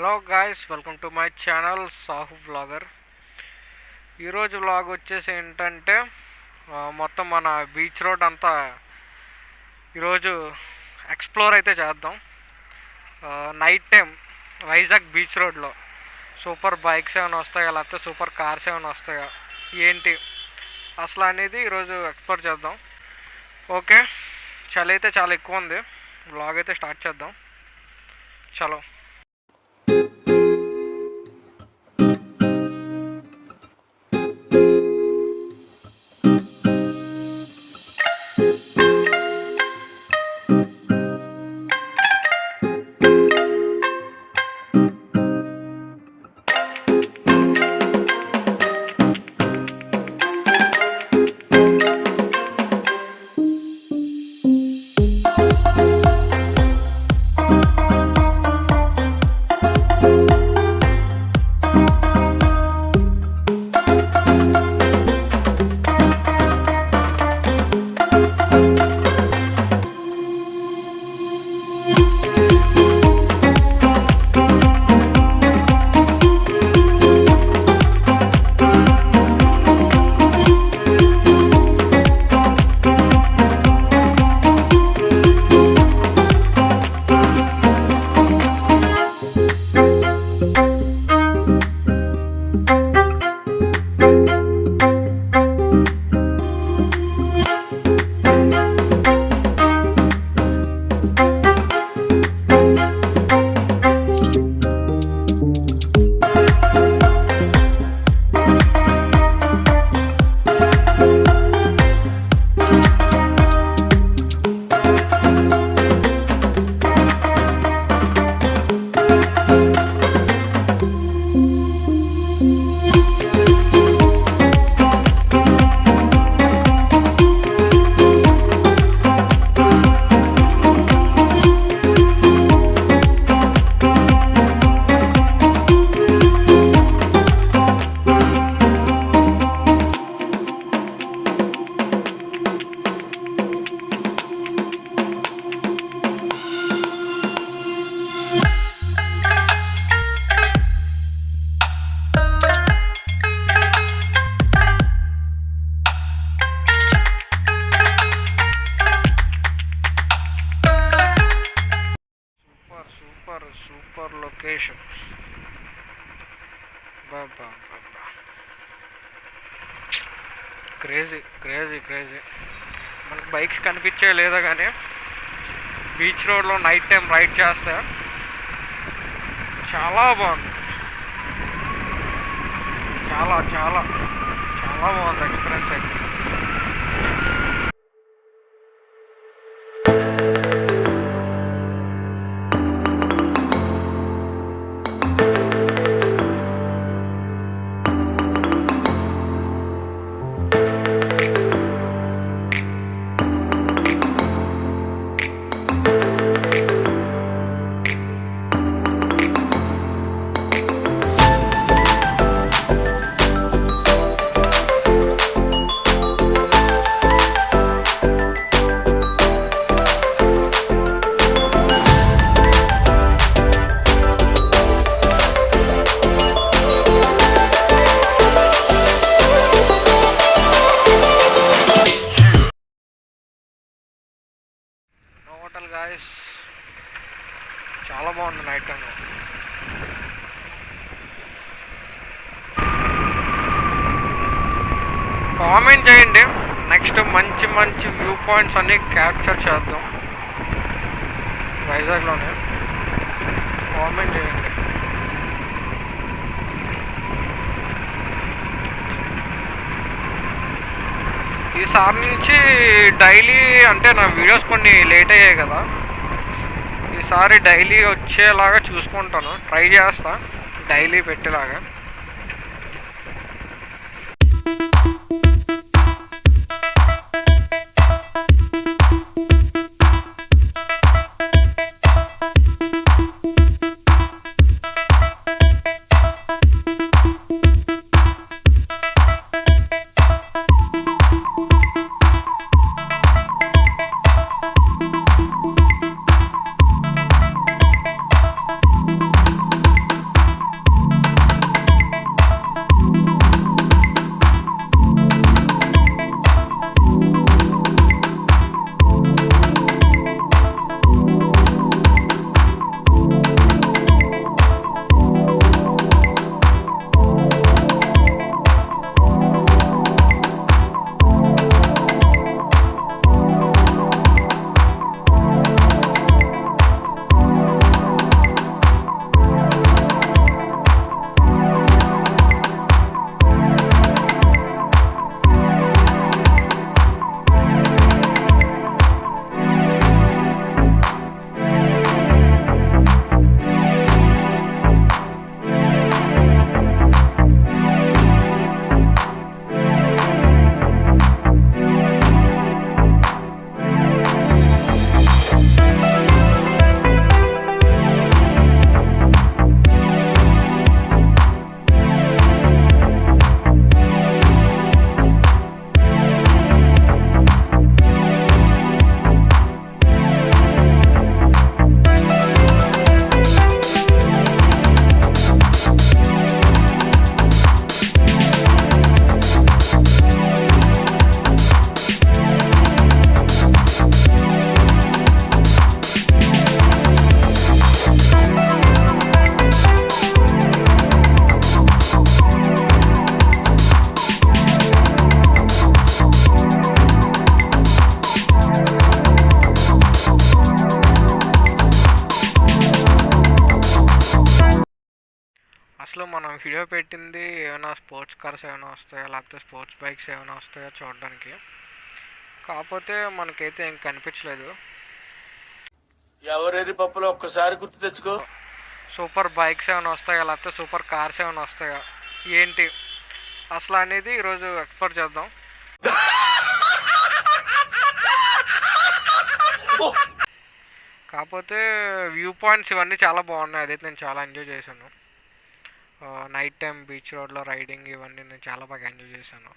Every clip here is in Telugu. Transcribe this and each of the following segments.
Hello guys, welcome to my channel Sahu vlogger. ఈరోజు వ్లాగ్ వచ్చేసి ఏంటంటే మొత్తం మన బీచ్ రోడ్ అంతా ఈరోజు ఎక్స్ప్లోర్ అయితే చేద్దాం. నైట్ టైం వైజాగ్ బీచ్ రోడ్లో సూపర్ బైక్స్ ఏమైనా వస్తాయా, లేకపోతే సూపర్ కార్స్ ఏమైనా వస్తాయా, ఏంటి అసలు అనేది ఈరోజు ఎక్స్ప్లోర్ చేద్దాం. ఓకే, చలి అయితే చాలా ఎక్కువ ఉంది. వ్లాగ్ అయితే స్టార్ట్ చేద్దాం. చలో. Super location. బాబా క్రేజీ క్రేజీ క్రేజీ. మనకు బైక్స్ కనిపించే లేదా కానీ బీచ్ రోడ్లో నైట్ టైం రైడ్ చేస్తే చాలా బాగుంది. చాలా చాలా చాలా బాగుంది ఎక్స్పీరియన్స్ అయితే. హోటల్ గాయస్, చాలా బాగుంది నైట్ టైంలో. కామెంట్ చేయండి, నెక్స్ట్ మంచి మంచి వ్యూ పాయింట్స్ అన్నీ క్యాప్చర్ చేద్దాం వైజాగ్లోనే. కామెంట్ చేయండి. ఈసారి నుంచి డైలీ, అంటే నా వీడియోస్ కొన్ని లేట్ అయ్యాయి కదా, ఈసారి డైలీ వచ్చేలాగా చూసుకుంటాను, ట్రై చేస్తా డైలీ పెట్టేలాగా. అసలు మనం వీడియో పెట్టింది ఏమైనా స్పోర్ట్స్ కార్స్ ఏమైనా వస్తాయో లేకపోతే స్పోర్ట్స్ బైక్స్ ఏమైనా వస్తాయో చూడడానికి. కాకపోతే మనకైతే ఏం కనిపించలేదు. ఎవరెరి పప్పులో ఒక్కసారి గుర్తు తెచ్చుకో. సూపర్ బైక్స్ ఏమైనా వస్తాయా లేకపోతే సూపర్ కార్స్ ఏమైనా వస్తాయా ఏంటి అసలు అనేది ఈరోజు ఎక్స్ప్లోర్ చేద్దాం. కాకపోతే వ్యూ పాయింట్స్ ఇవన్నీ చాలా బాగున్నాయి. అదైతే నేను చాలా ఎంజాయ్ చేశాను. నైట్ టైం బీచ్ రోడ్లో రైడింగ్ ఇవన్నీ నేను చాలా బాగా ఎంజాయ్ చేశాను.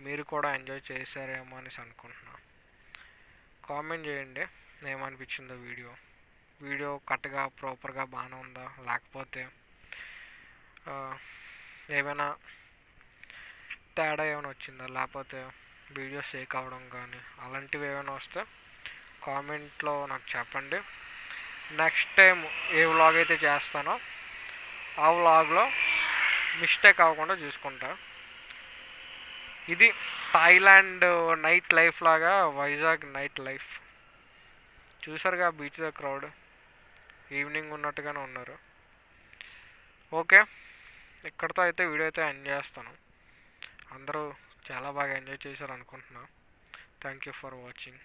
మీరు కూడా ఎంజాయ్ చేశారేమో అనేసి అనుకుంటున్నా. కామెంట్ చేయండి ఏమనిపించిందో వీడియో కరెక్ట్గా ప్రాపర్గా బాగానే ఉందా, లేకపోతే ఏమైనా తేడా ఏమైనా వచ్చిందా, లేకపోతే వీడియో షేక్ అవ్వడం కానీ అలాంటివి ఏమైనా వస్తే కామెంట్లో నాకు చెప్పండి. నెక్స్ట్ టైం ఏ వ్లాగ్ అయితే చేస్తానో ఆ వ్లాగ్లో మిస్టేక్ అవ్వకుండా చూసుకుంటా. ఇది థాయిలాండ్ నైట్ లైఫ్ లాగా వైజాగ్ నైట్ లైఫ్. చూసారుగా బీచ్ ద క్రౌడ్ ఈవినింగ్ ఉన్నట్టుగానే ఉన్నారు. ఓకే, ఇక్కడితో అయితే వీడియో అయితే ఎండ్ చేస్తాను. అందరూ చాలా బాగా ఎంజాయ్ చేశారు అనుకుంటున్నా. Thank you for watching.